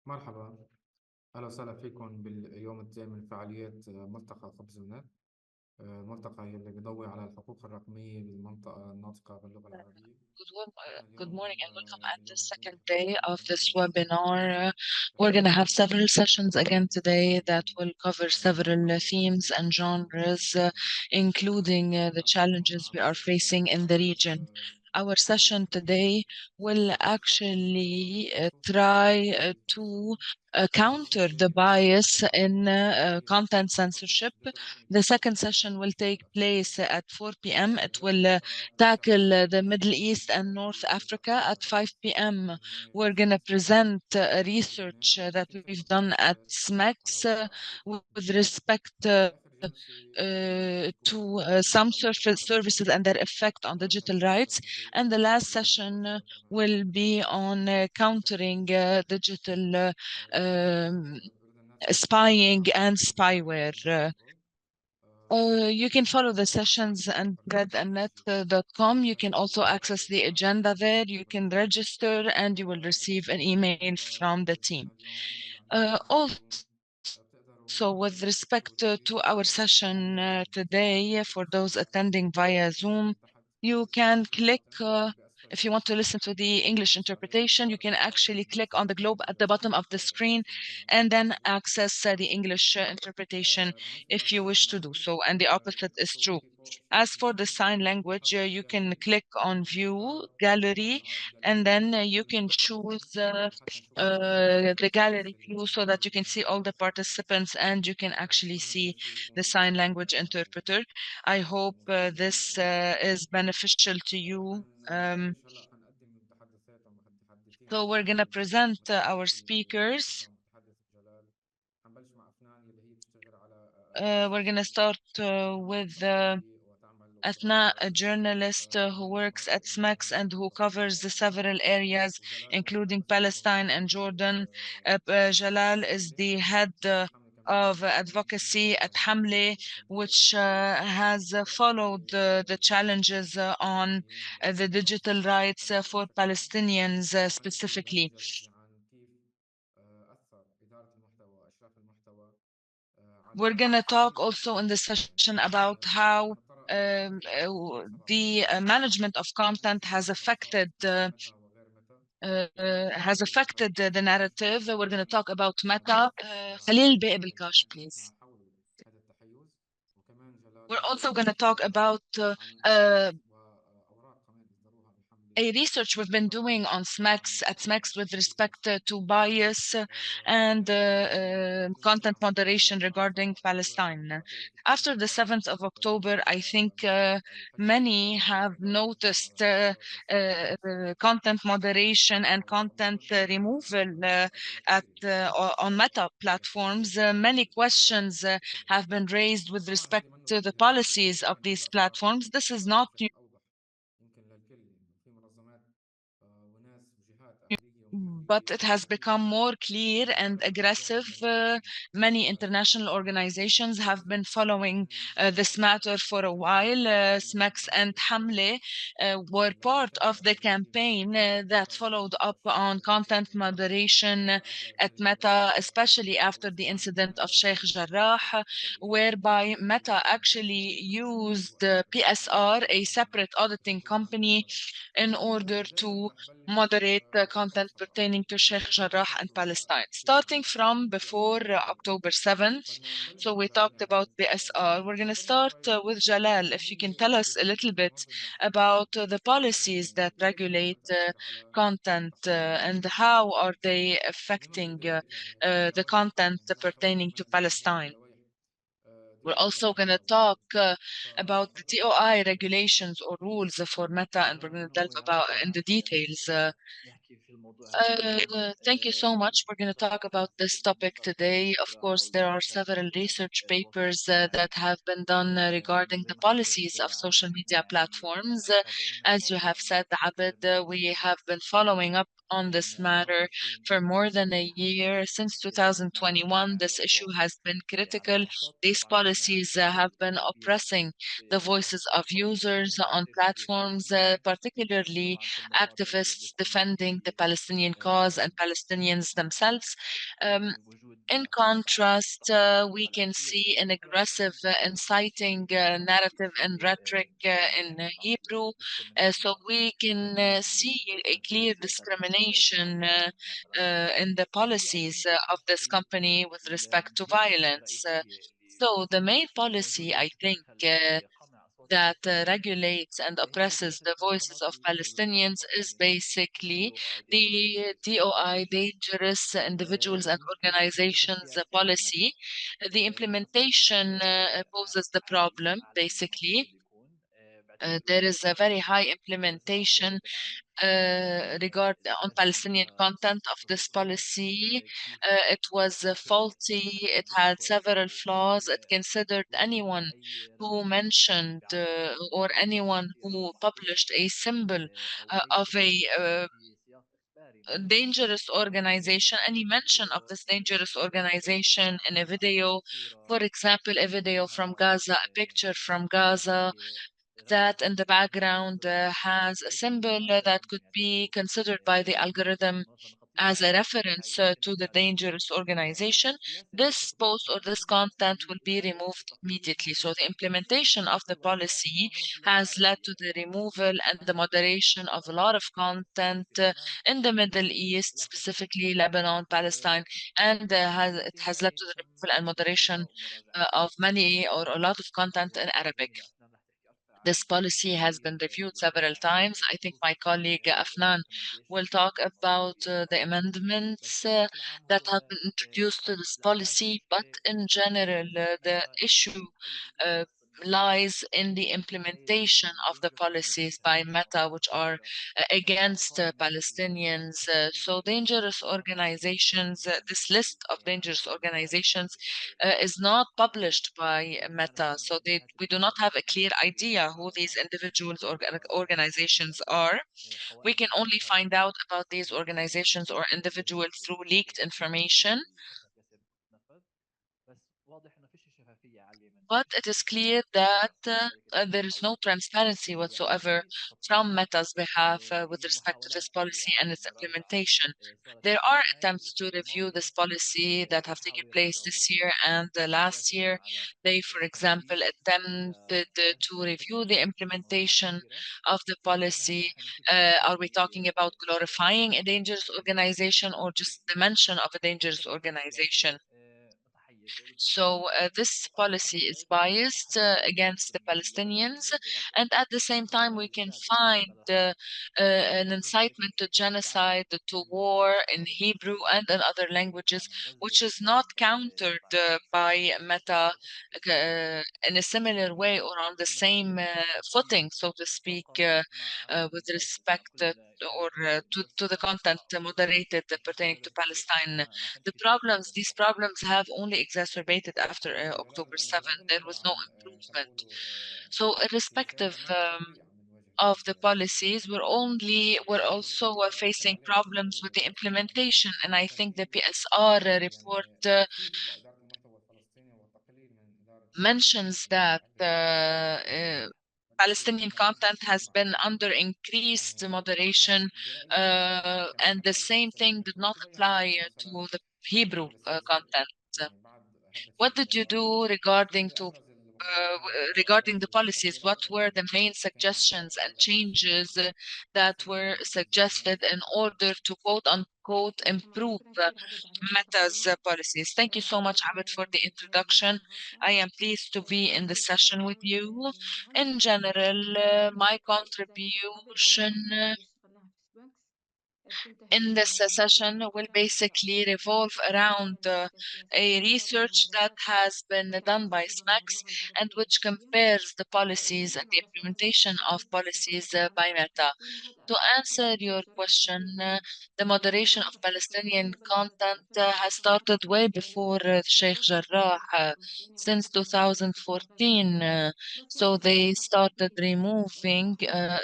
مرحبا، أهلا وسهلا فيكم باليوم الثاني من فعاليات ملتقى خبز النت. الملتقى هي اللي بيضوي على الحقوق الرقمية بالمنطقة الناطقة باللغة العربية. نحن Good اليوم morning and welcome at the باليوم second الثاني day من of this الجلسة webinar. We're going to رح have several sessions again today that نقدم will cover several محاور themes and أساسية genres, عن including the هلا حنكون challenges we are facing in the region. Our session today will actually try to counter the bias in content censorship. The second session will take place at 4 p.m. It will tackle the Middle East and North Africa at 5 p.m. We're going to present research that we've done at SMEX with respect to some services and their effect on digital rights. And the last session will be on countering digital spying and spyware. You can follow the sessions on breadandnet.com. You can also access the agenda there. You can register and you will receive an email from the team. Also, with respect to our session today, for those attending via Zoom, you can click, if you want to listen to the English interpretation, you can actually click on the globe at the bottom of the screen and then access the English interpretation if you wish to do so. And the opposite is true. As for the sign language, you can click on View, Gallery, and then you can choose the gallery view so that you can see all the participants and you can actually see the sign language interpreter. I hope this is beneficial to you. So we're going to present our speakers. We're going to start with Afnan, a journalist who works at SMEX and who covers the several areas, including Palestine and Jordan. Jalal is the head of advocacy at Hamle, which has followed the challenges on the digital rights for Palestinians specifically. We're going to talk also in this session about how the management of content has affected the narrative. We're going to talk about Meta. Khalil بقى بالكاش, please. We're also going to talk about a research we've been doing on SMEX with respect to bias and content moderation regarding Palestine. After the 7th of October, I think many have noticed content moderation and content removal on Meta platforms. Many questions have been raised with respect to the policies of these platforms. This is not new, but it has become more clear and aggressive. Many international organizations have been following this matter for a while. SMEX and Hamle were part of the campaign that followed up on content moderation at Meta, especially after the incident of Sheikh Jarrah, whereby Meta actually used PSR, a separate auditing company, in order to moderate the content pertaining to Sheikh Jarrah and Palestine, starting from before October 7th. So we talked about BSR. We're going to start with Jalal. If you can tell us a little bit about the policies that regulate content and how are they affecting the content pertaining to Palestine. We're also going to talk about the TOI regulations or rules for Meta, and we're going to delve about in the details. Thank you so much. We're going to talk about this topic today. Of course, there are several research papers that have been done regarding the policies of social media platforms. As you have said, Abed, we have been following up on this matter for more than a year. Since 2021, this issue has been critical. These policies have been oppressing the voices of users on platforms, particularly activists defending the Palestinian cause and Palestinians themselves. In contrast, we can see an aggressive, inciting narrative and rhetoric in Hebrew. So we can see a clear discrimination in the policies of this company with respect to violence. So the main policy, I think, that regulates and oppresses the voices of Palestinians is basically the DOI, Dangerous Individuals and Organizations policy. The implementation poses the problem, basically. There is a very high implementation on Palestinian content of this policy. It was faulty. It had several flaws. It considered anyone who mentioned or anyone who published a symbol of a dangerous organization, any mention of this dangerous organization in a video, for example, a video from Gaza, a picture from Gaza, that in the background has a symbol that could be considered by the algorithm as a reference to the dangerous organization, this post or this content will be removed immediately. So the implementation of the policy has led to the removal and the moderation of a lot of content in the Middle East, specifically Lebanon, Palestine, and it has led to the removal and moderation of many or a lot of content in Arabic. This policy has been reviewed several times. I think my colleague Afnan will talk about the amendments that have been introduced to this policy, but in general, the issue uh, lies in the implementation of the policies by Meta, which are against Palestinians. So dangerous organizations, this list of dangerous organizations is not published by Meta. So we do not have a clear idea who these individuals or organizations are. We can only find out about these organizations or individuals through leaked information. But it is clear that there is no transparency whatsoever from Meta's behalf with respect to this policy and its implementation. There are attempts to review this policy that have taken place this year and last year. They, for example, attempted to review the implementation of the policy. Are we talking about glorifying a dangerous organization or just the mention of a dangerous organization? So this policy is biased against the Palestinians, and at the same time, we can find an incitement to genocide, to war in Hebrew and in other languages, which is not countered by Meta in a similar way or on the same footing, so to speak, with respect to the content moderated pertaining to Palestine. These problems have only exacerbated after October 7th. There was no improvement. So irrespective of the policies, we're also facing problems with the implementation. And I think the PSR report لإدارة المحتوى الفلسطيني والتقليل من إدارة mentions that Palestinian content has been under increased moderation, and the same thing did not apply to the Hebrew content. What did you do regarding the policies? What were the main suggestions and changes that were suggested in order to quote unquote improve Meta's policies? Thank you so much, Abid, for the introduction. I am pleased to be in the session with you. In general, my contribution in this session will basically revolve around a research that has been done by SMEX and which compares the policies and the implementation of policies by Meta. To answer your question, the moderation of Palestinian content has started way before Sheikh Jarrah, since 2014. So they started removing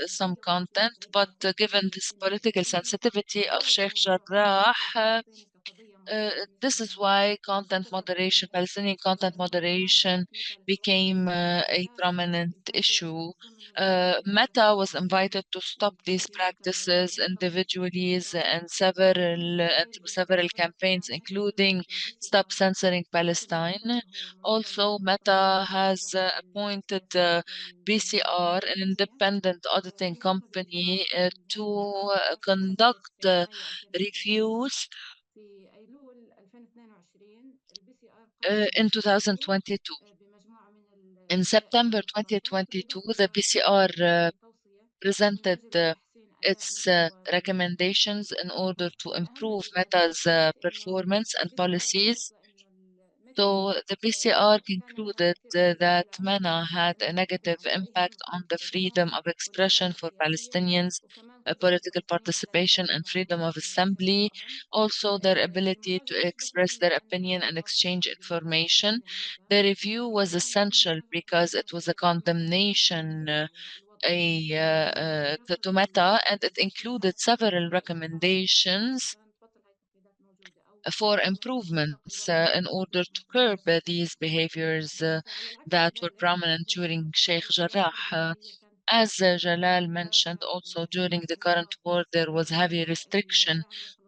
some content, but given this political sensitivity of Sheikh Jarrah, this is why content moderation, Palestinian content moderation, became a prominent issue. Meta was invited to stop these practices individually and through several campaigns, including Stop Censoring Palestine. Also, Meta has appointed BCR, an independent auditing company, to conduct reviews في أيلول 2022 الBCR in قام 2022. بمجموعة من In النصائح September والملاحظات 2022, the بالإضافة BCR إلى توصية أنه presented يجب تحسين أداء its محتوى recommendations in order to الأهم improve في Meta's التوصيات إنه performance and الBCR policies. أثبت بأنه So the BCR كان لها concluded تأثير that على MENA had a negative impact أعضائهم on the والقرارات freedom of expression والمصالح for السياسية Palestinians, وكمان قدرة political البلطجية على participation, الإبداع and freedom والتعبير of بشكل assembly, أعظم also their ability to المراجعة أثبتت express أيضا their بأن opinion and التطبيقات exchange التي بالموقع information. الإلكتروني لمتى The review was كان essential ضمنها because it تقديم was a التطبيقات والخدمات condemnation to المنصات Meta, and it المفتوحة included several والخاصة recommendations مثلا تبطل هاي التقييدات موجودة أو for تخفيض improvements التقييدات in الموجودة order to مثلا curb these behaviors فعلى العكس من that were ذلك prominent during Sheikh Jarrah. الإسرائيلية كانت As Jalal mentioned, تتابع also during the current الاستمرار war, there was heavy restriction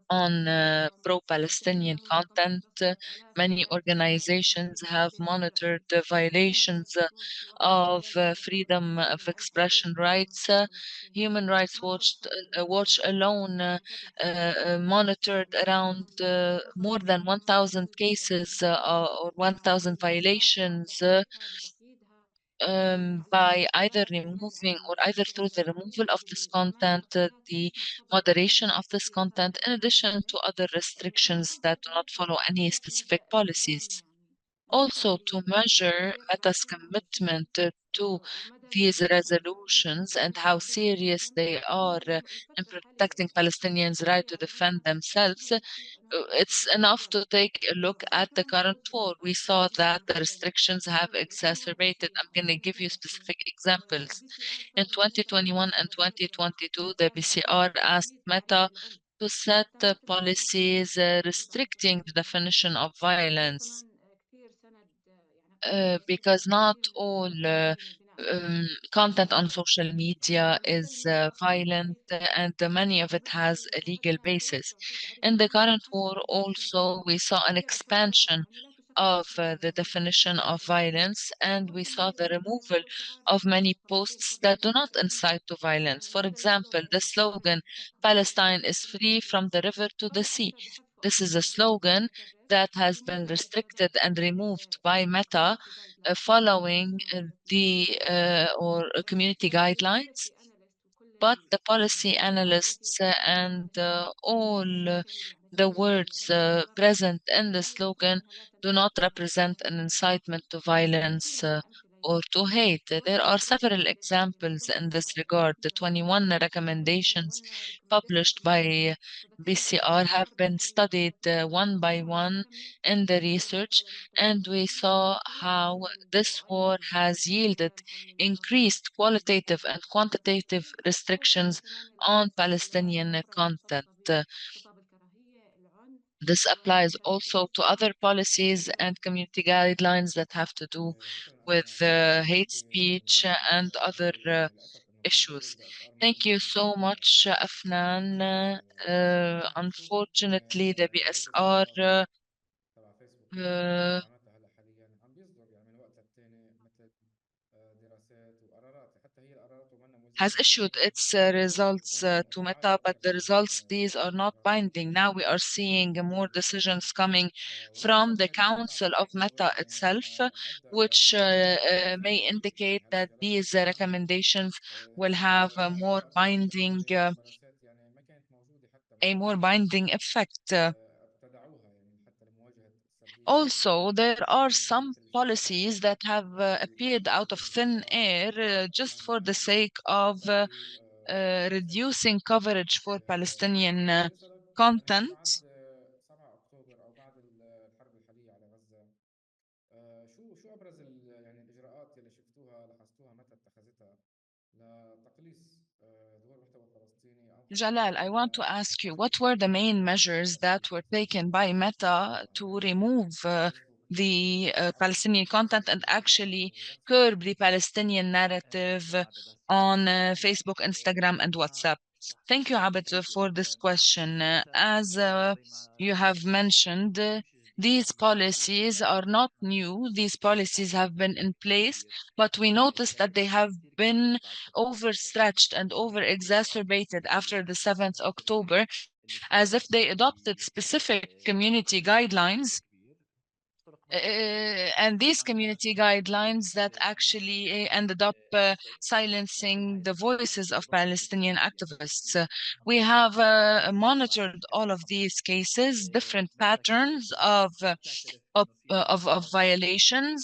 الداعم on للفلسطينيين pro-Palestinian وتقريبا تم content. تصفية آلاف Many الحسابات organizations في have monitored the منظمة violations ديسكورس توقفت of إعدادها freedom of ألف حديث expression عن rights. المحتوى الفلسطيني Human Rights نظم Watch alone monitored around more than 1,000 cases or 1,000 violations by either removing or either through the removal of this content, the moderation of this content, in addition to other restrictions that do not follow any specific policies. Also, to measure Meta's commitment to these resolutions and how serious they are in protecting Palestinians' right to defend themselves, it's enough to take a look at the current war. We saw that the restrictions have exacerbated. I'm going to give you specific examples. In 2021 and 2022, the BCR asked Meta to set policies restricting the definition of violence because not all content on social media is violent and many of it has a legal basis. In the current war also we saw an expansion of the definition of violence, and we saw the removal of many posts that do not incite to violence. For example, the slogan, Palestine is free from the river to the sea. This is a slogan that has been restricted and removed by Meta following the or community guidelines, but the policy analysts and all the words present in the slogan do not represent an incitement to violence or to hate. There are several examples in this regard. The 21 recommendations published by BCR have been studied one by one in the research, and we saw how this war has yielded increased qualitative and quantitative restrictions on Palestinian content. This applies also to other policies and community guidelines that have to do شكرا with أفنان. أنا hate بدي speech أضيف and other شغلة للأسف إنه كان issues. في بأسئلة Thank you مهمة so much, Afnan. بس أنا بشوف Unfortunately, the رئيس BSR التحرير تبع فيسبوك اللي uh, عملتها هلا حاليا عم بيصدر يعني من وقت للتاني مثل دراسات وقرارات، حتى هي القرارات ومنها has ملزمة issued ممكن its results تكون to إشاعات Meta, but أكثر the من results, these are not قرارات binding. Now we are seeing more decisions coming from وللأسف the هي بتسمع Council of كلام Meta يعني itself, مقدر which احترامي للناس may اللي indicate that بهالمجالات these كمان recommendations will هي have قرارات يعني ممارسات يعني ما كانت موجودة حتى a بعد more الحرب binding effect. ابتدعوها يعني حتى لمواجهة السلبية Also, there are الفلسطينية some مثل الشباب policies that have appeared out of السوري thin مثلا air just for the sake of تحكي reducing coverage for Palestinian مثلا إحنا content. بعد 7 أكتوبر أو بعد الحرب الحالية على غزة، شو أبرز يعني الإجراءات اللي شفتوها لاحظتوها متى اتخذتها لتقليص ظهور المحتوى الفلسطيني أو حتى Jalal, I want to ask you, what were the main measures that were taken by Meta to remove فيسبوك the Palestinian content and actually curb the Palestinian narrative on Facebook, Instagram, and WhatsApp? Thank you, Abed, for this question. As you have mentioned, these policies are not new. These policies have been in place, but we noticed that they have been overstretched and over-exacerbated after the 7th October, as if they adopted specific community guidelines. And these community guidelines that actually ended up silencing the voices of Palestinian activists. We have monitored all of these cases, different patterns of violations.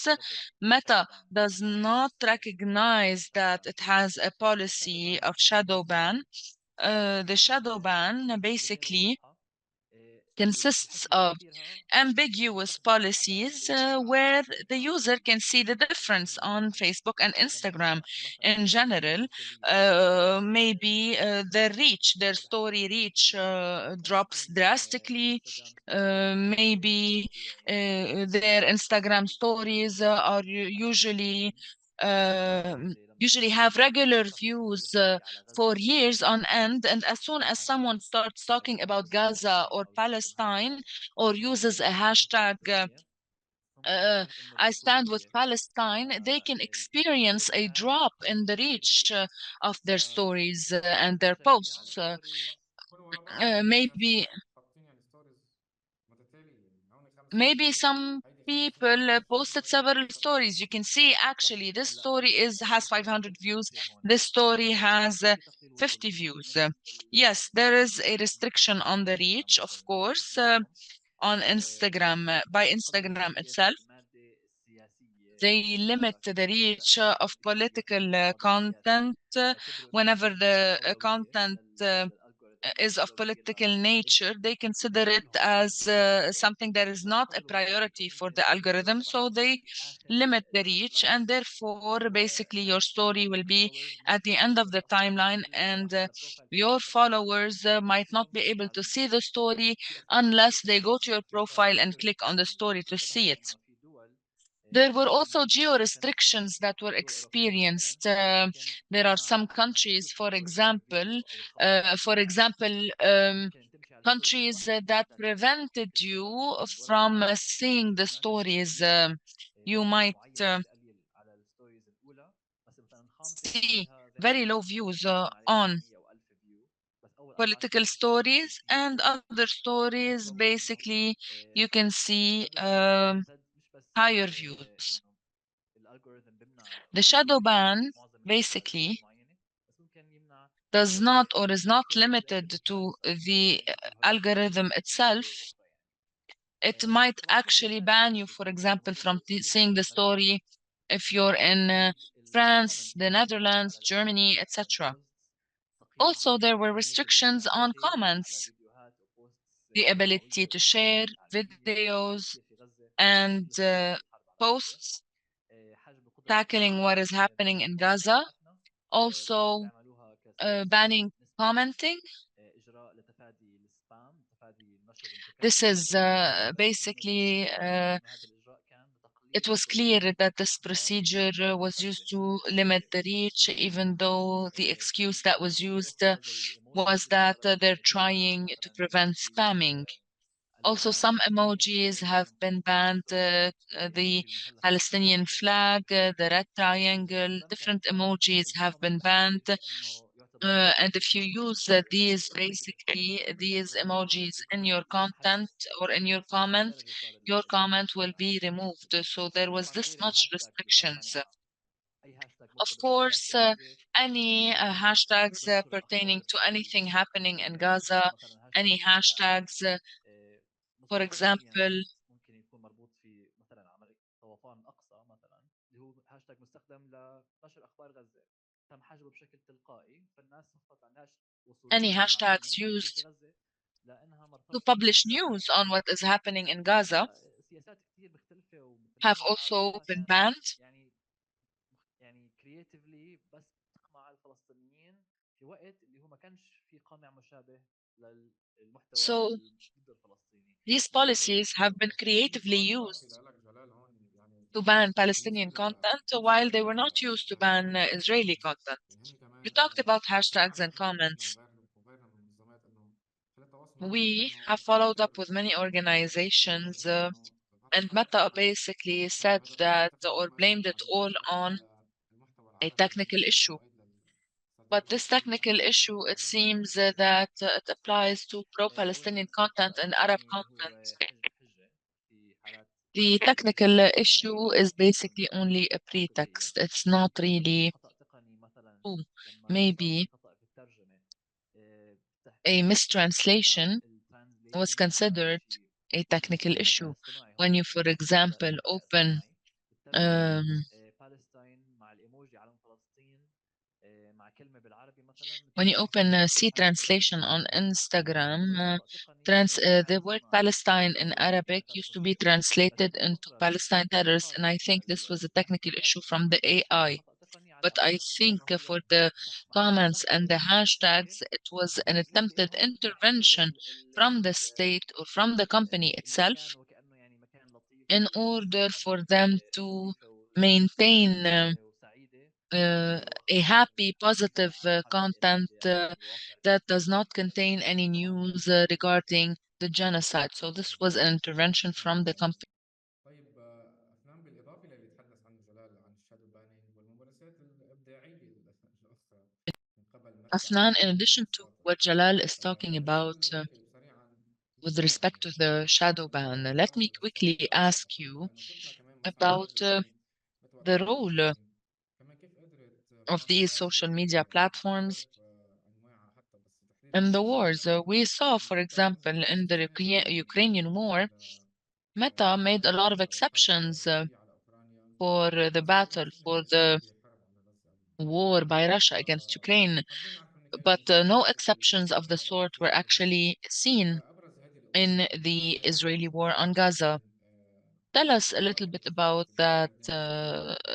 Meta does not recognize that it has a policy of shadow ban. The shadow ban basically consists of ambiguous policies where the user can see the difference on Facebook and Instagram in general. Maybe their story reach drops drastically. Maybe their Instagram stories are usually have regular views for years on end, and as soon as someone starts talking about Gaza or Palestine or uses a hashtag I stand with Palestine, they can experience a drop in the reach of their stories and their posts. كانوا ورا بعض ولا في ناس Maybe حاطين يعني ستوريز متتالية يعني هون 5 maybe ستوريز some هيدي 5 ستوريز people هيدي ستوري posted ثانية هيدي several 5 ستوريز stories. You can see actually this story has 500 views. This story has 50 views. Yes, there is a restriction on the reach, of course, on Instagram by Instagram itself. They limit the reach of political content whenever the content is of political nature. They consider it as something that is not a priority for the algorithm, so they limit the reach, and therefore basically your story will be at the end of the timeline, and your followers might not be able to see the story unless they go to your profile and click on the story to see it. There were also geo restrictions that were experienced. There are some countries, countries that prevented you from seeing the stories. You might see very low views on political stories, and other stories basically you can see higher views. The shadow ban basically does not or is not limited to the algorithm itself. It might actually ban you, for example, from seeing the story if you're in France, the Netherlands, Germany, etc. Also, there were restrictions on comments, the ability to share videos and posts tackling what is happening in Gaza. Also, banning commenting. This is basically, it was clear that this procedure was used to limit the reach, even though the excuse that was used was that they're trying to prevent spamming. Also, some emojis have been banned, the Palestinian flag, the red triangle, different emojis have been banned. And if you use these emojis in your content or in your comment will be removed. So there was this much restrictions. Of course, any hashtags pertaining to anything happening in Gaza, any hashtags, for example, any hashtags used to publish news on what is happening in Gaza have also been banned. So these policies have been creatively used to ban Palestinian content while they were not used to ban Israeli content. You talked about hashtags and comments. We have followed up with many organizations, and Meta basically said that or blamed it all on a technical issue. But this technical issue, it seems that it applies to pro-Palestinian content and Arab content. The technical issue is basically only a pretext. It's not really maybe a mistranslation was considered a technical issue. When you, for example, open C translation on Instagram, the word Palestine in Arabic used to be translated into Palestine terrorists, and I think this was a technical issue from the AI. But I think for the comments and the hashtags, it was an attempted intervention from the state or from the company itself in order for them to maintain a happy, positive content that does not contain any news regarding the genocide. So this was an intervention from the company. طيب أفنان، بالإضافة للي تحدث عنه جلال عن الشادو بانينج والممارسات الإبداعية الأخرى من قبل متى Afnan, أو in addition to المنصات، what Jalal is talking هل الشكل about الإضافي سريعا with يمكن respect to the shadow ban, let me quickly ask you لأنه شفنا كمان مثلا about شادو بانينج the بتوقف role الترندنج، كمان كيف قدرت of these منصات social media platforms بمختلف أنواعها حتى بس تحديدا in the منصات wars. ميتا We saw, for example, in the Ukrainian war, Meta made a lot of exceptions for the battle, for the war by Russia against Ukraine, but no exceptions of the sort were actually seen in the Israeli war on Gaza. Tell us a little bit about that,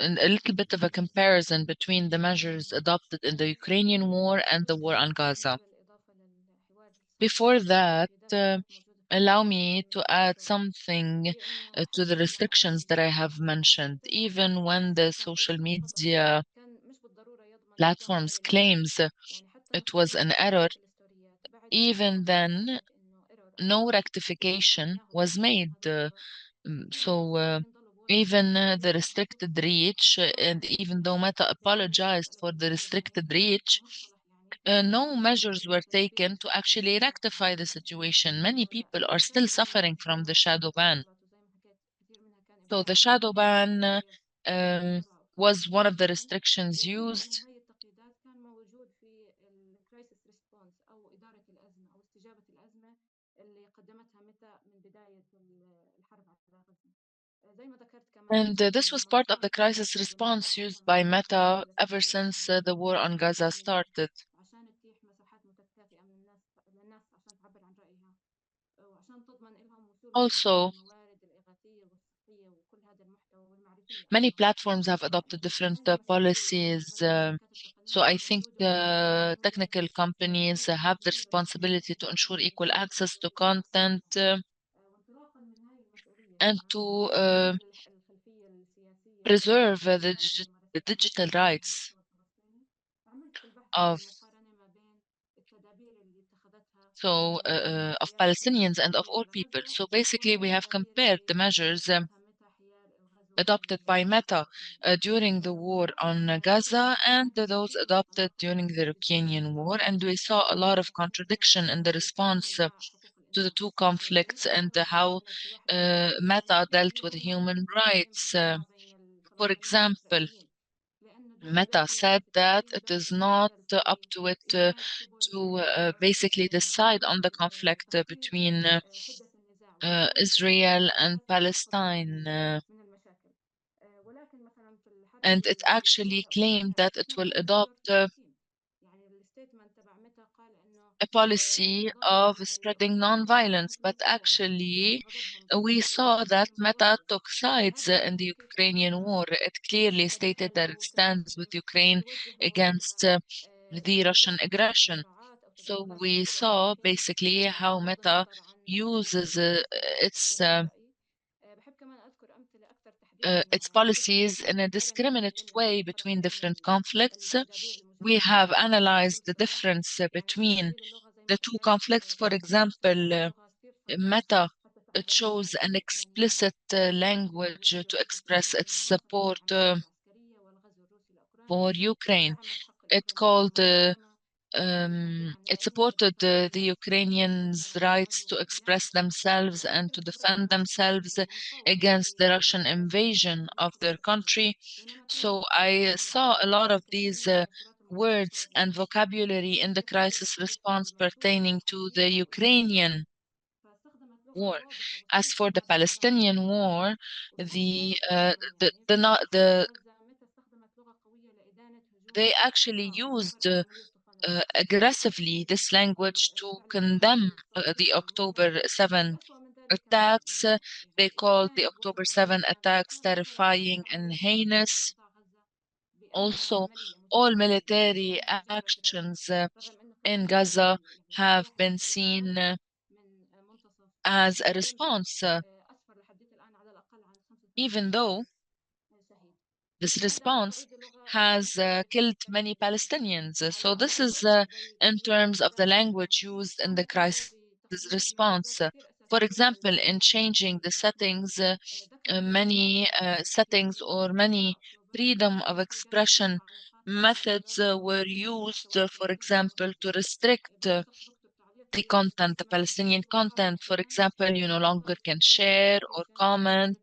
and a little bit of a comparison between the measures adopted in the Ukrainian war and the war on Gaza. Before that, allow me to add something to the restrictions that I have mentioned. Even when the social media platforms claims it was an error, even then no rectification was made. Even the restricted reach, and even though Meta apologized for the restricted reach, no measures were taken to actually rectify the situation. Many people are still suffering from the shadow ban. So the shadow ban was one of the restrictions used. And this was part of the crisis response used by Meta ever since the war on Gaza started. Also, many platforms have adopted different policies. So I think technical companies have the responsibility to ensure equal access to content and to preserve the digital rights of of Palestinians and of all people. So basically, we have compared the measures adopted by Meta during the war on Gaza and those adopted during the Ukrainian war, and we saw a lot of contradiction in the response to the two conflicts and how Meta dealt with human rights. For example, Meta said that it is not up to it to basically decide on the conflict between Israel and Palestine. and it actually claimed that it will adopt a policy of spreading nonviolence, but actually we saw that Meta took sides in the Ukrainian war. It clearly stated that it stands with Ukraine against the Russian aggression. So we saw basically how Meta uses its policies in a discriminate way between different conflicts. We have analyzed the difference between the two conflicts. For example, Meta it shows an explicit language to express its support for Ukraine. It supported the Ukrainians' rights to express themselves and to defend themselves against the Russian invasion of their country. So I saw a lot of these words and vocabulary in the crisis response pertaining to the Ukrainian war. As for the Palestinian war, they actually used aggressively this language to condemn the October 7 attacks. They called the October 7 attacks terrifying and heinous. Also, all military actions in Gaza have been seen as a response, even though this response has killed many Palestinians. So this is in terms of the language used in the crisis response. For example, in changing the settings, many settings or many freedom of expression methods were used, for example, to restrict the content, the Palestinian content. For example, you no longer can share or comment,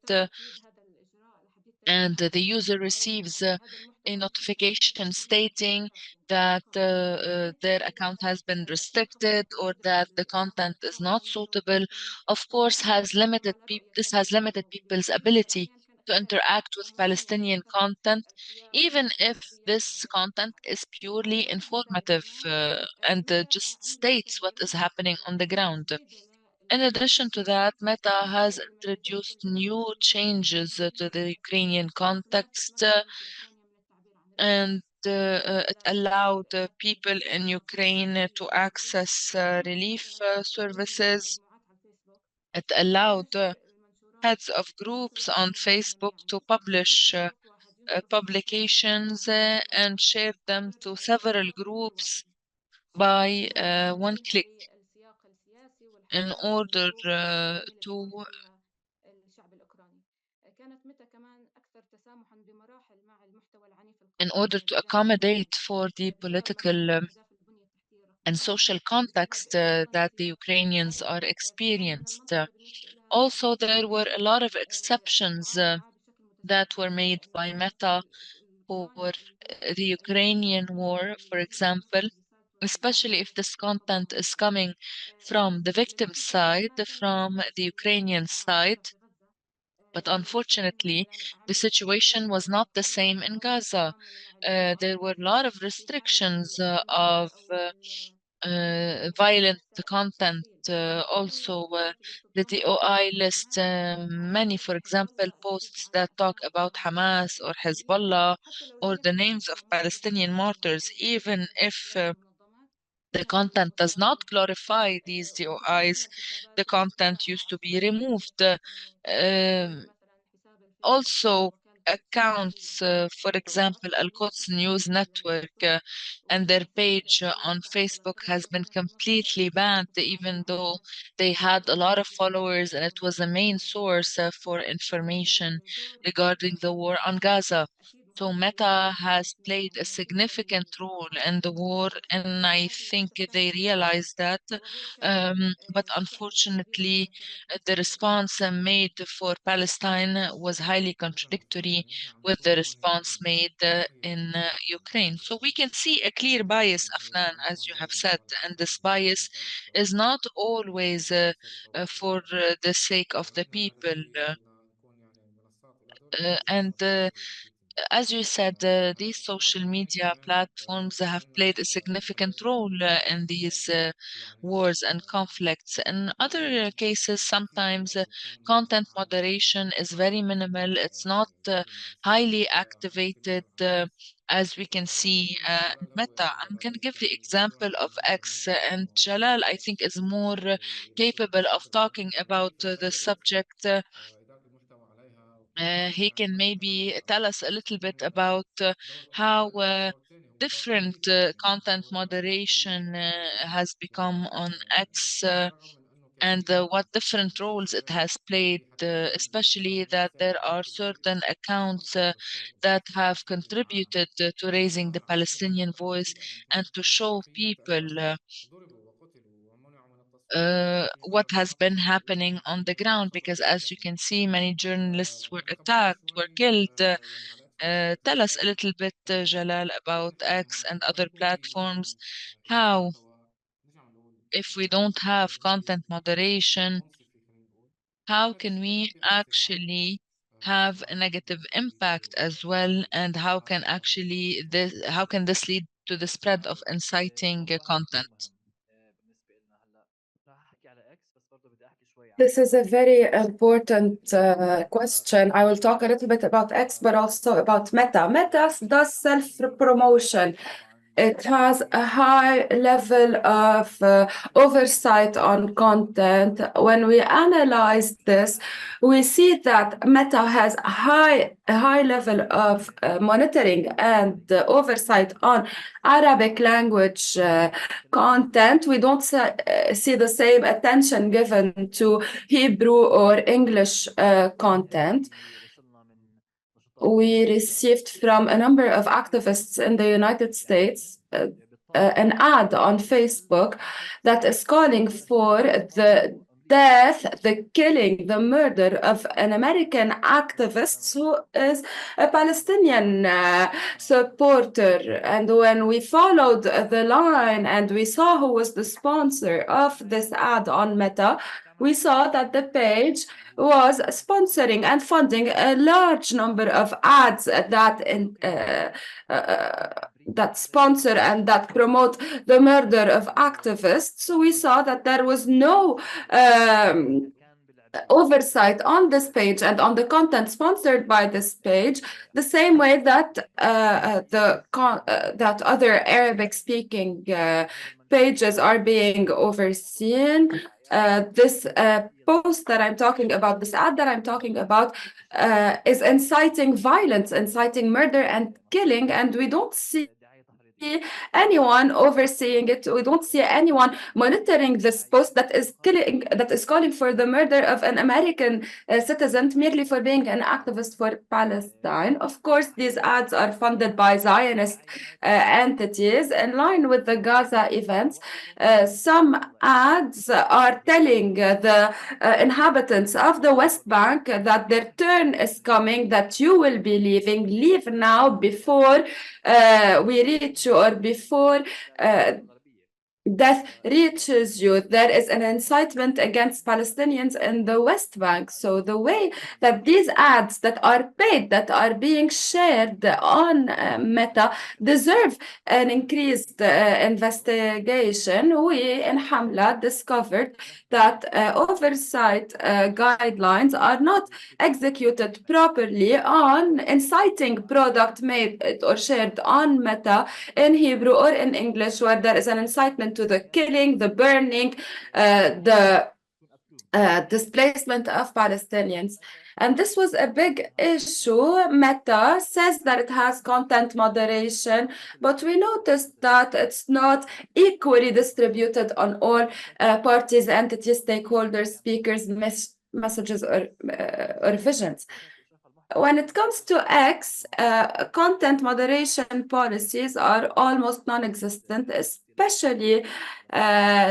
and the user receives a notification stating that their account has been restricted or that the content is not suitable. Of course, this has limited people's ability to interact with Palestinian content, even if this content is purely informative and just states what is happening on the ground. In addition to that, Meta has introduced new changes to the Ukrainian context, and it allowed people in Ukraine to access relief services. It allowed heads of groups on Facebook to publish publications and share them to several groups by one click in order to accommodate for the political and social context that the Ukrainians are experienced. Also, there were a lot of exceptions that were made by Meta for the Ukrainian war, for example, especially if this content is coming from the victim side, from the Ukrainian side. But unfortunately, the situation was not the same in Gaza. There were a lot of restrictions of violent content. Also, the DOI list many, for example, posts that talk about Hamas or Hezbollah or the names of Palestinian martyrs, even if the content does not glorify these DOIs, the content used to be removed. Also, accounts, for example, Al-Quds News Network and their page on Facebook has been completely banned, even though they had a lot of followers and it was a main source for information regarding the war on Gaza. So Meta has played a significant role in the war, and I think they realize that. But unfortunately, the response made for Palestine was highly contradictory with the response made in Ukraine. So we can see a clear bias, Afnan, as you have said, and this bias is not always for the sake of the people. And as you said, these social media platforms have played a significant role in these wars and conflicts. In other cases, sometimes content moderation is very minimal. It's not highly activated, as we can see in Meta. I'm going to give the example of X, and Jalal, I think, is more capable of talking about the subject. He can maybe tell us a little bit about how different content moderation has become on X and what different roles it has played, especially that there are certain accounts that have contributed to raising the Palestinian voice and to show people what has been happening on the ground, because as you can see, many journalists were attacked, were killed. Tell us a little bit, Jalal, about X and other platforms. How, if we don't have content moderation, how can we actually have a negative impact as well, and how can this lead to the spread of inciting content? This is a very important question. I will talk a little bit about X, but also about Meta. Meta does self-promotion. It has a high level of oversight on content. When we analyze this, we see that Meta has a high level of monitoring and oversight on Arabic language content. We don't see the same attention given to Hebrew or English content. We received from a number of activists in the United States an ad on Facebook that is calling for the death, the killing, the murder of an American activist who is a Palestinian supporter. And when we followed the line and we saw who was the sponsor of this ad on Meta, we saw that the page was sponsoring and funding a large number of ads that sponsor and that promote the murder of activists. So we saw that there was no oversight on this page and on the content sponsored by this page, the same way that that other Arabic-speaking pages are being overseen. This post that I'm talking about, this ad that I'm talking about, is inciting violence, inciting murder and killing, and we don't see anyone overseeing it. We don't see anyone monitoring this post that is calling for the murder of an American citizen merely for being an activist for Palestine. Of course, these ads are funded by Zionist entities in line with the Gaza events. Some ads are telling the inhabitants of the West Bank that their turn is coming, that you will be leaving. Leave now before we reach you, or before death reaches you. There is an incitement against Palestinians in the West Bank. So the way that these ads that are paid, that are being shared on Meta, deserve an increased investigation. We in Hamla discovered that oversight guidelines are not executed properly on inciting product made or shared on Meta in Hebrew or in English, where there is an incitement to the killing, the burning, the displacement of Palestinians. And this was a big issue. Meta says that it has content moderation, but we noticed that it's not equally distributed on all parties, entities, stakeholders, speakers, messages, or visions. When it comes to X, content moderation policies are almost non-existent, especially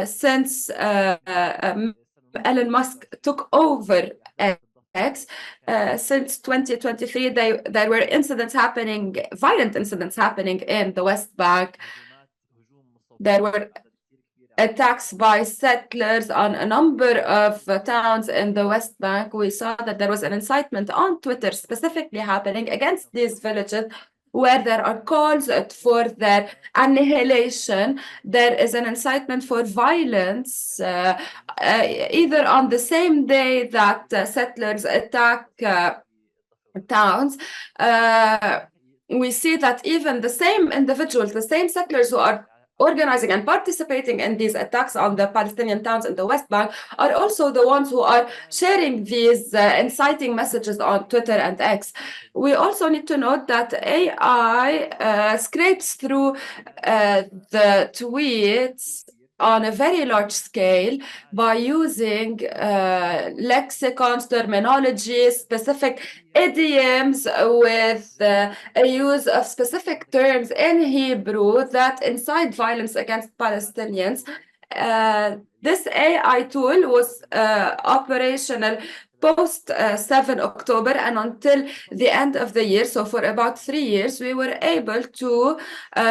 since Elon Musk took over X. Since 2023, there were violent incidents happening in the West Bank. There were attacks by settlers on a number of towns in the West Bank. We saw that there was an incitement on Twitter specifically happening against these villages where there are calls for their annihilation. There is an incitement for violence either on the same day that settlers attack towns. We see that even the same individuals, the same settlers who are organizing and participating in these attacks on the Palestinian towns in the West Bank are also the ones who are sharing these inciting messages on Twitter and X. We also need to note that AI scrapes through the tweets on a very large scale by using lexicons, terminology, specific idioms with a use of specific terms in Hebrew that incite violence against Palestinians. This AI tool was operational post 7 October and until the end of the year. So for about 3 years, we were able to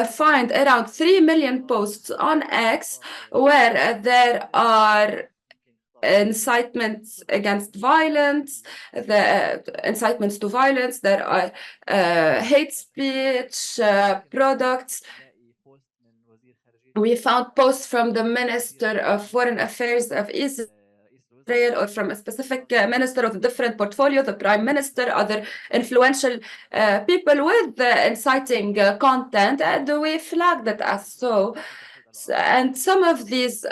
find around 3 million posts on X where there are incitements against violence, the incitements to violence, there are hate speech products. We found posts from the Minister of Foreign Affairs of Israel or from a specific minister of a different portfolio, the Prime Minister, other influential people with inciting content, and we flagged it as so. And some of these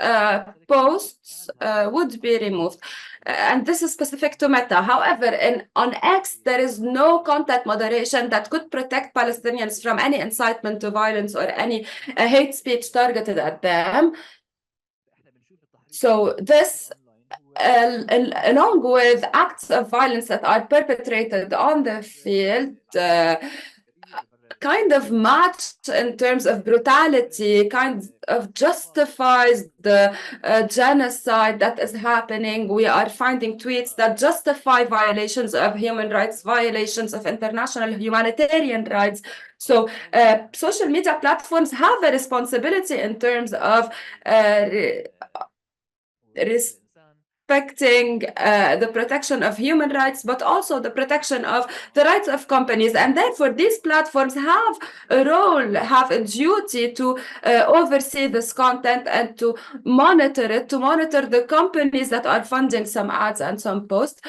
posts would be removed. And this is specific to Meta. However, on X, there is no content moderation that could protect Palestinians from any incitement to violence or any hate speech targeted at them. So this, along with acts of violence that are perpetrated on the field, kind of matched in terms of brutality, kind of justifies the genocide that is happening. We are finding tweets that justify violations of human rights, violations of international humanitarian rights. So social media platforms have a responsibility in terms of respecting the protection of human rights, but also the protection of the rights of companies. And therefore, these platforms have a role, have a duty to oversee this content and to monitor it, to monitor the companies that are funding some ads and some posts.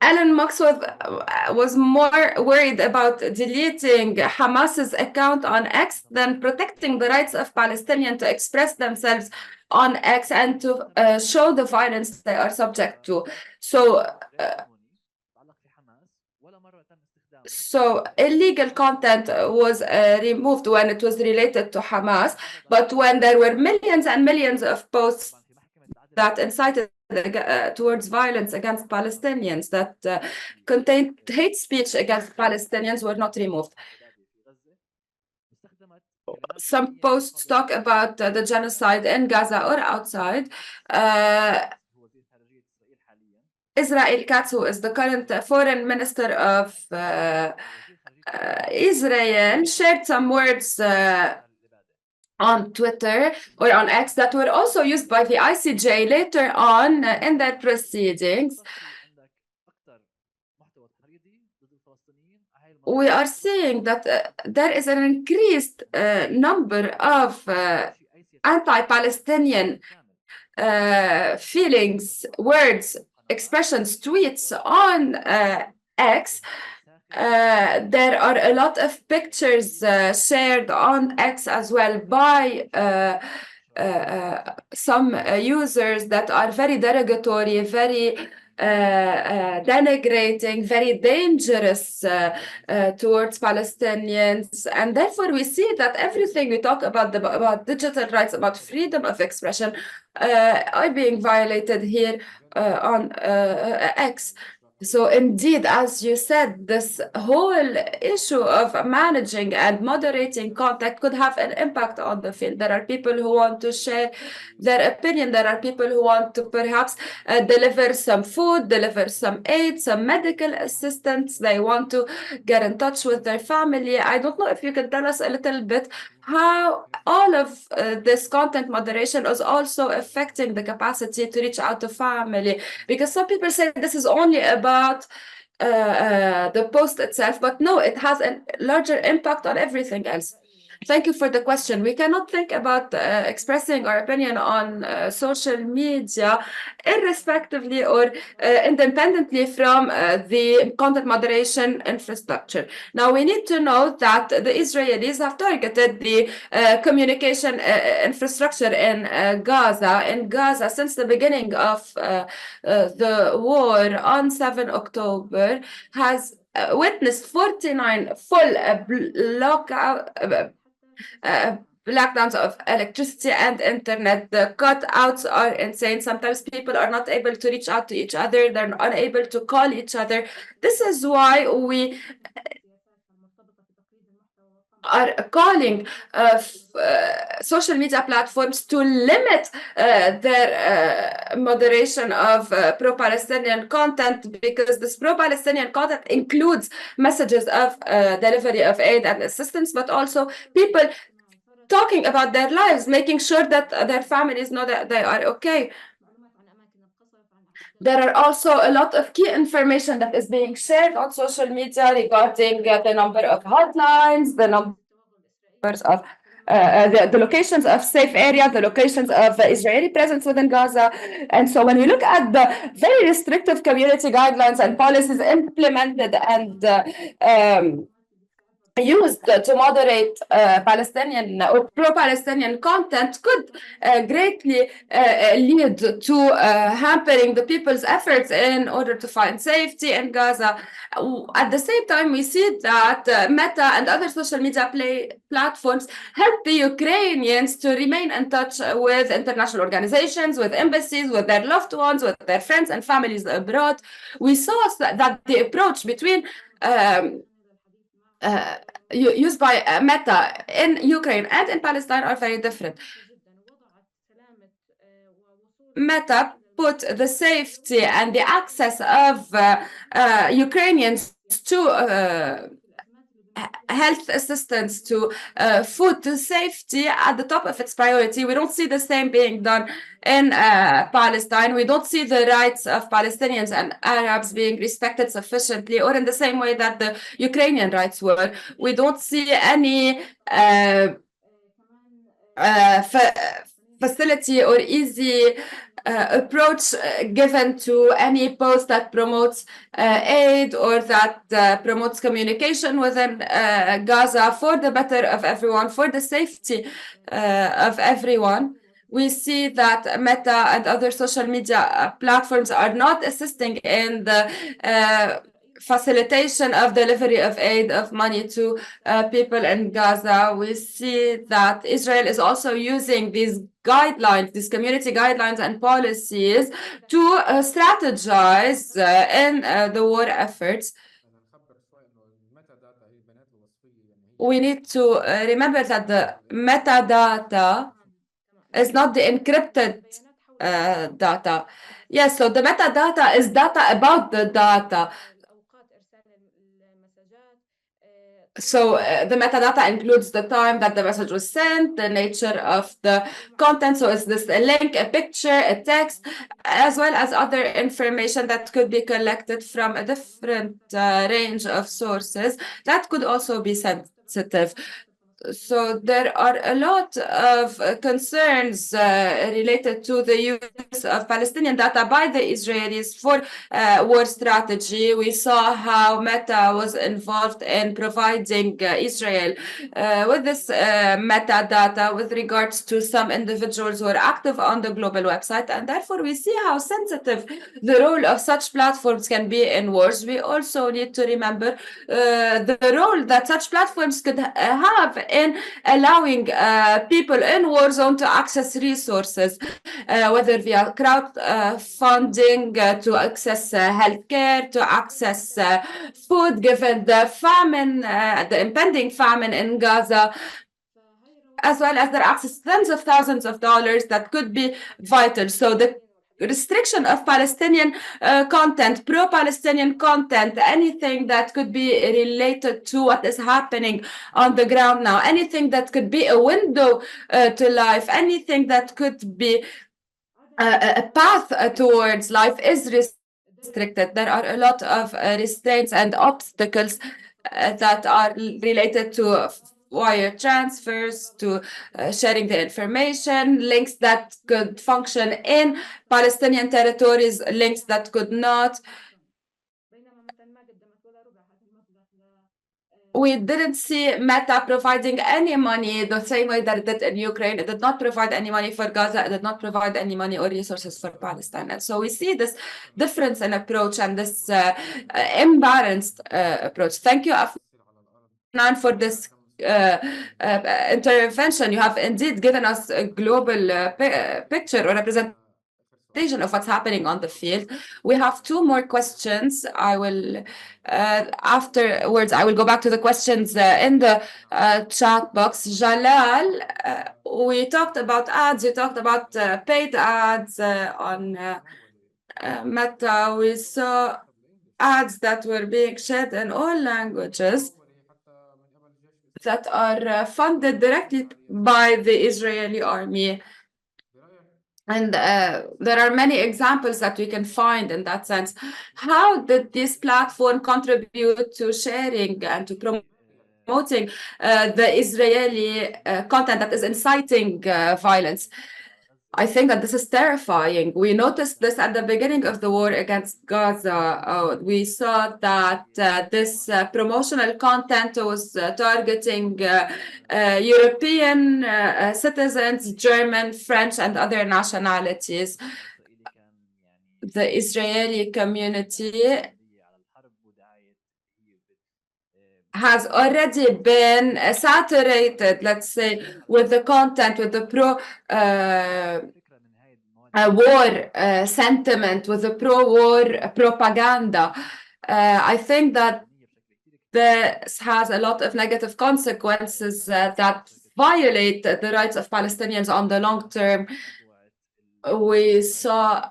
Elon Musk was more worried about deleting Hamas's account on X than protecting the rights of Palestinians to express themselves on X and to show the violence they are subject to. So illegal content was removed when it was related to Hamas, but when there were millions and millions of posts that incited towards violence against Palestinians, that contained hate speech against Palestinians, were not removed. Some posts talk about the genocide in Gaza or outside. Israel Katz, who is the current foreign minister of Israel, shared some words on Twitter or on X that were also used by the ICJ later on in their proceedings. We are seeing that there is an increased number of anti-Palestinian feelings, words, expressions, tweets on X. There are a lot of pictures shared on X as well by some users that are very derogatory, very denigrating, very dangerous towards Palestinians. And therefore we see that everything we talk about digital rights, about freedom of expression are being violated here on X. So indeed, as you said, this whole issue of managing and moderating content could have an impact on the field. There are people who want to share their opinion. There are people who want to perhaps deliver some food, deliver some aid, some medical assistance. They want to get in touch with their family. I don't know if you can tell us a little bit how all of this content moderation is also affecting the capacity to reach out to family. Because some people say this is only about the post itself, but no, it has a larger impact on everything else. Thank you for the question. We cannot think about expressing our opinion on social media irrespectively or independently from the content moderation infrastructure. Now, we need to know that the Israelis have targeted the communication infrastructure in Gaza. In Gaza, since the beginning of the war on 7 October, has witnessed 49 full blackdowns of electricity and internet. The cutouts are insane. Sometimes people are not able to reach out to each other. They're unable to call each other. This is why we are calling social media platforms to limit their moderation of pro-Palestinian content, because this pro-Palestinian content includes messages of delivery of aid and assistance, but also people talking about their lives, making sure that their families know that they are okay. There are also a lot of key information that is being shared on social media regarding the number of hotlines, the numbers of the locations of safe areas, the locations of Israeli presence within Gaza. And so when we look at the very restrictive community guidelines and policies implemented and used to moderate Palestinian or pro-Palestinian content, could greatly lead to hampering the people's efforts in order to find safety in Gaza. At the same time, we see that Meta and other social media platforms help the Ukrainians to remain in touch with international organizations, with embassies, with their loved ones, with their friends and families abroad. We saw that the approach between used by Meta in Ukraine and in Palestine are very different. Meta put the safety and the access of Ukrainians to health assistance, to food, to safety at the top of its priority. We don't see the same being done in Palestine. We don't see the rights of Palestinians and Arabs being respected sufficiently, or in the same way that the Ukrainian rights were. We don't see any facility or easy approach given to any post that promotes aid or that promotes communication within Gaza for the better of everyone, for the safety of everyone. We see that Meta and other social media platforms are not assisting in the facilitation of delivery of aid, of money to people in Gaza. We see that Israel is also using these guidelines, these community guidelines and policies to strategize in the war efforts. We need to remember that the metadata is not the encrypted data. Yes, so the metadata is data about the data. So the metadata includes the time that the message was sent, the nature of the content. So is this a link, a picture, a text, as well as other information that could be collected from a different range of sources that could also be sensitive. So there are a lot of concerns related to the use of Palestinian data by the Israelis for war strategy. We saw how Meta was involved in providing Israel with this metadata with regards to some individuals who are active on the global website. And therefore, we see how sensitive the role of such platforms can be in wars. We also need to remember the role that such platforms could have in allowing people in war zone to access resources, whether via crowdfunding, to access healthcare, to access food, given the famine, the impending famine in Gaza, as well as their access to tens of thousands of dollars that could be vital. So the restriction of Palestinian content, pro-Palestinian content, anything that could be related to what is happening on the ground now, anything that could be a window to life, anything that could be a path towards life is restricted. There are a lot of restraints and obstacles that are related to wire transfers, to sharing the information, links that could function in Palestinian territories, links that could not. We didn't see Meta providing any money the same way that it did in Ukraine. It did not provide any money for Gaza. It did not provide any money or resources for Palestine. And so we see this difference in approach and this imbalanced approach. Thank you, Afnan, for this intervention. You have indeed given us a global picture or representation of what's happening on the field. We have two more questions. I will afterwards I will go back to the questions in the chat box. Jalal, we talked about ads, we talked about paid ads on Meta. We saw ads that were being shared in all languages that are funded directly by the Israeli army. And there are many examples that we can find in that sense. How did this platform contribute to sharing and to promoting the Israeli content that is inciting violence? I think that this is terrifying. We noticed this at the beginning of the war against Gaza. We saw that this promotional content was targeting European citizens, German, French, and other nationalities. The Israeli community has already been saturated, let's say, with the content, with the pro-war sentiment, with the pro-war propaganda. I think that this has a lot of negative consequences that violate the rights of Palestinians on the long term. We saw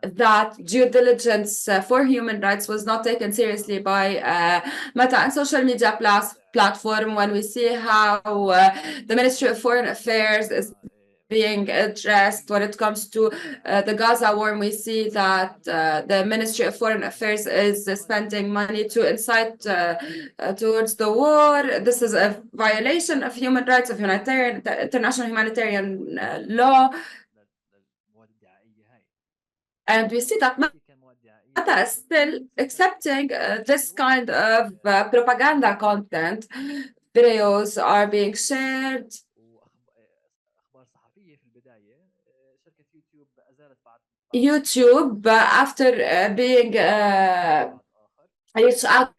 that due diligence for human rights was not taken seriously by Meta and social media platform. When we see how the Ministry of Foreign Affairs is being addressed when it comes to the Gaza war, we see that the Ministry of Foreign Affairs is spending money to incite towards the war. This is a violation of human rights, of international humanitarian law. And we see that Meta is still accepting this kind of propaganda content. Videos are being shared. YouTube, after being reached out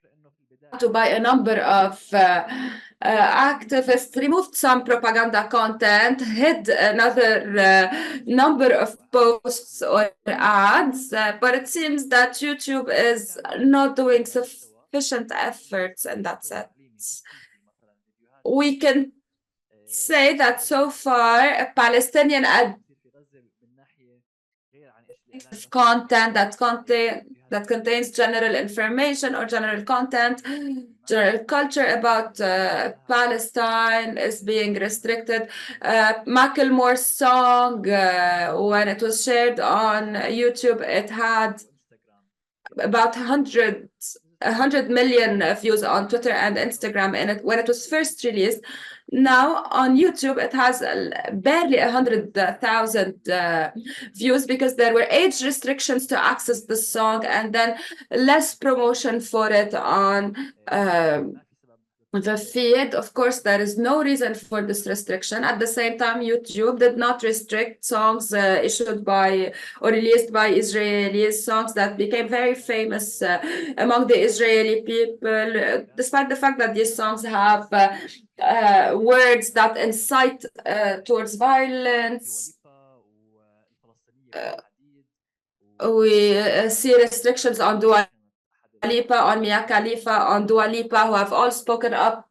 to by a number of activists, removed some propaganda content, hid another number of posts or ads, but it seems that YouTube is not doing sufficient efforts in that sense. We can say that so far, Palestinian content that contains general information or general content, general culture about Palestine is being restricted. Macklemore's song, when it was shared on YouTube, it had about 100 million views on Twitter and Instagram when it was first released. Now on YouTube, it has barely 100,000 views because there were age restrictions to access the song and then less promotion for it on the feed. Of course, there is no reason for this restriction. At the same time, YouTube did not restrict songs issued by or released by Israelis, songs that became very famous among the Israeli people, despite the fact that these songs have words that incite towards violence. We see restrictions on Dua Lipa, on Mia Khalifa, on Dua Lipa, who have all spoken up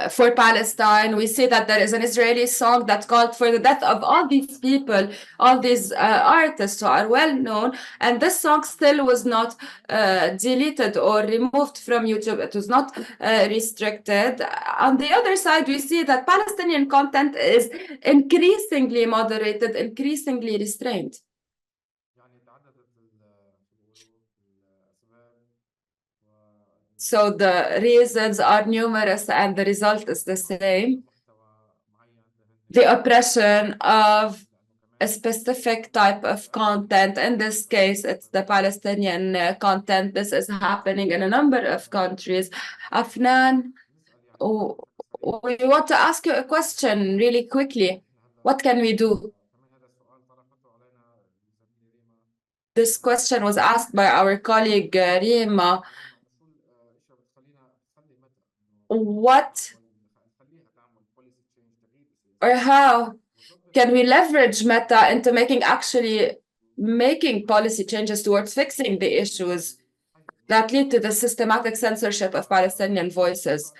for Palestine. We see that there is an Israeli song that called for the death of all these people, all these artists who are well known, and this song still was not deleted or removed from YouTube. It was not restricted. On the other side, we see that Palestinian content is increasingly moderated, increasingly restrained. So the reasons are numerous and the result is the same. The oppression of a specific type of content. In this case, it's the Palestinian content. This is happening in a number of countries. Afnan, we want to ask you a question really quickly. What can we do? This question was asked by our colleague Rima. What or how can we leverage Meta into making policy changes towards fixing the issues that lead to the systematic censorship of Palestinian voices?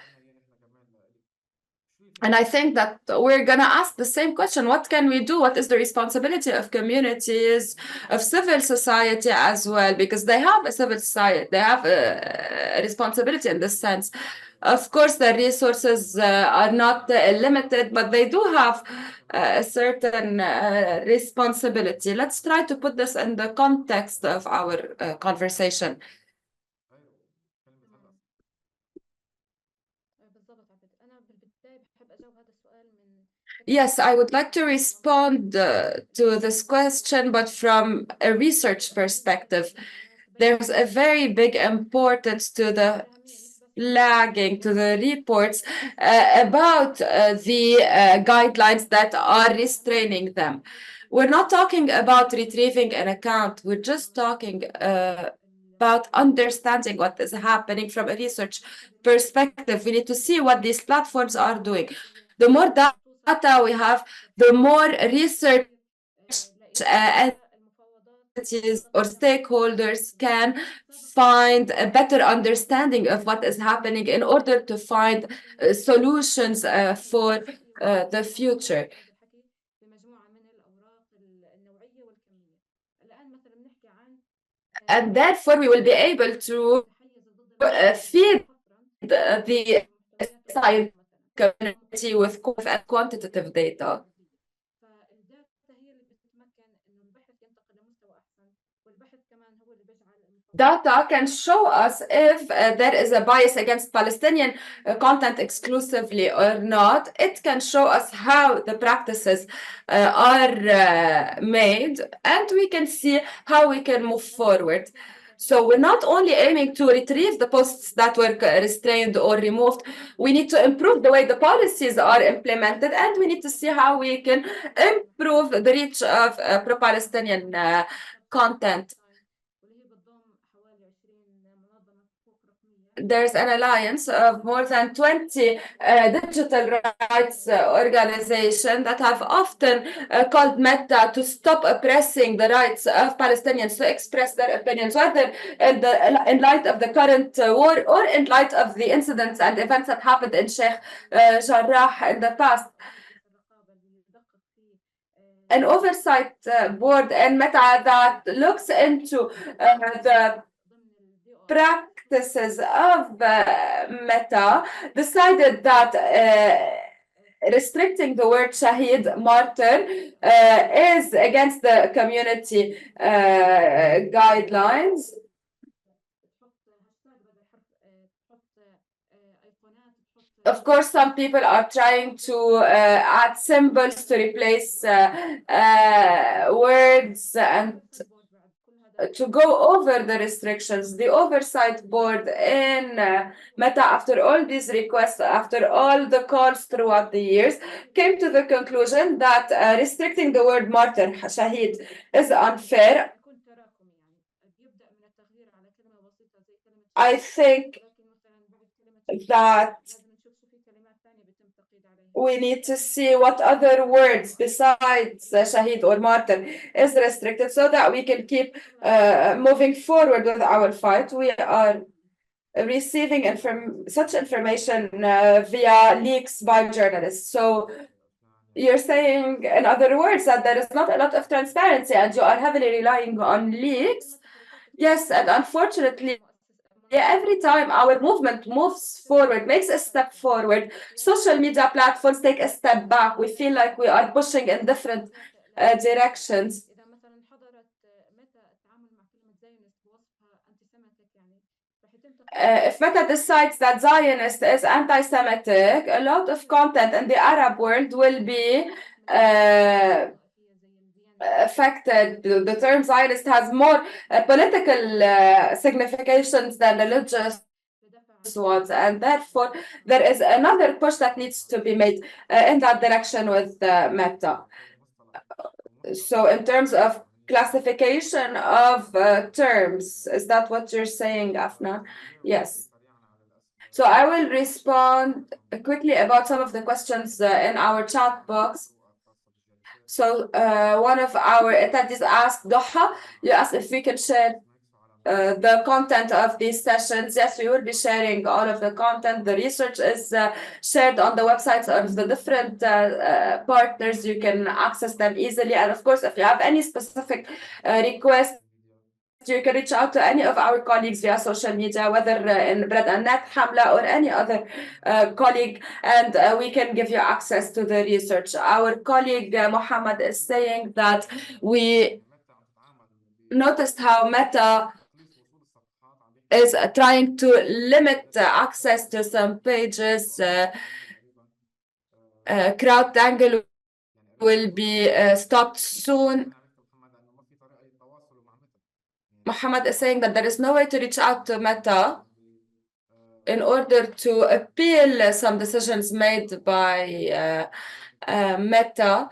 And I think that we're going to ask the same question. What can we do? What is the responsibility of communities, of civil society as well? Because they have a civil society, they have a responsibility in this sense. Of course, the resources are not limited, but they do have a certain responsibility. Let's try to put this in the context of our conversation. Yes, I would like to respond to this question, but from a research perspective. There's a very big importance to the flagging, to the reports about the guidelines that are restraining them. We're not talking about retrieving an account. We're just talking about understanding what is happening from a research perspective. We need to see what these platforms are doing. The more data we have, the more research entities or stakeholders can find a better understanding of what is happening in order to find solutions for the future. And therefore, we will be able to feed the science community with quantitative data. Data can show us if there is a bias against Palestinian content exclusively or not. It can show us how the practices are made, and we can see how we can move forward. So we're not only aiming to retrieve the posts that were restrained or removed, we need to improve the way the policies are implemented, and we need to see how we can improve the reach of pro-Palestinian content. There's an alliance of more than 20 digital rights organizations that have often called Meta to stop oppressing the rights of Palestinians to express their opinions, whether in light of the current war or in light of the incidents and events that happened in Sheikh Jarrah in the past. An oversight board in Meta that looks into the practices of Meta decided that restricting the word Shaheed, martyr, is against the community guidelines. Of course, some people are trying to add symbols to replace words, and to go over the restrictions. The oversight board in Meta, after all these requests, after all the calls throughout the years, came to the conclusion that restricting the word martyr, shahid, is unfair. I think that we need to see what other words besides shahid or martyr is restricted so that we can keep moving forward with our fight. We are receiving such information via leaks by journalists. So you're saying, in other words, that there is not a lot of transparency and you are heavily relying on leaks. Yes, and unfortunately, every time our movement moves forward, makes a step forward, social media platforms take a step back. We feel like we are pushing in different directions. If Meta decides that Zionist is anti-Semitic, a lot of content in the Arab world will be affected. The term Zionist has more political significations than religious ones, and therefore there is another push that needs to be made in that direction with Meta. So in terms of classification of terms, is that what you're saying, Afnan? Yes. So I will respond quickly about some of the questions in our chat box. So one of our attendees asked, Doha, you asked if we can share the content of these sessions. Yes, we will be sharing all of the content. The research is shared on the websites of the different partners. You can access them easily. And of course, if you have any specific requests, you can reach out to any of our colleagues via social media, whether in Bread and Net, Hamla, or any other colleague, and we can give you access to the research. Our colleague Mohammed is saying that we noticed how Meta is trying to limit access to some pages. CrowdTangle will be stopped soon. Mohammed is saying that there is no way to reach out to Meta in order to appeal some decisions made by Meta.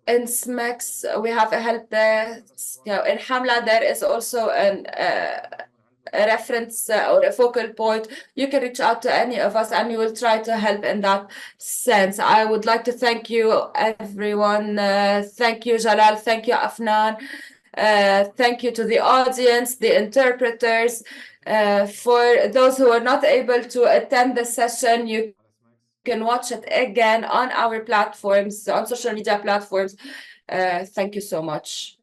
In SMEX, we have a help desk. In Hamla, there is also a reference or a focal point. You can reach out to any of us and we will try to help in that sense. I would like to thank you, everyone. Thank you, Jalal. Thank you, Afnan. Thank you to the audience, the interpreters. For those who are not able to attend the session, you can watch it again on our platforms, on social media platforms. Thank you so much.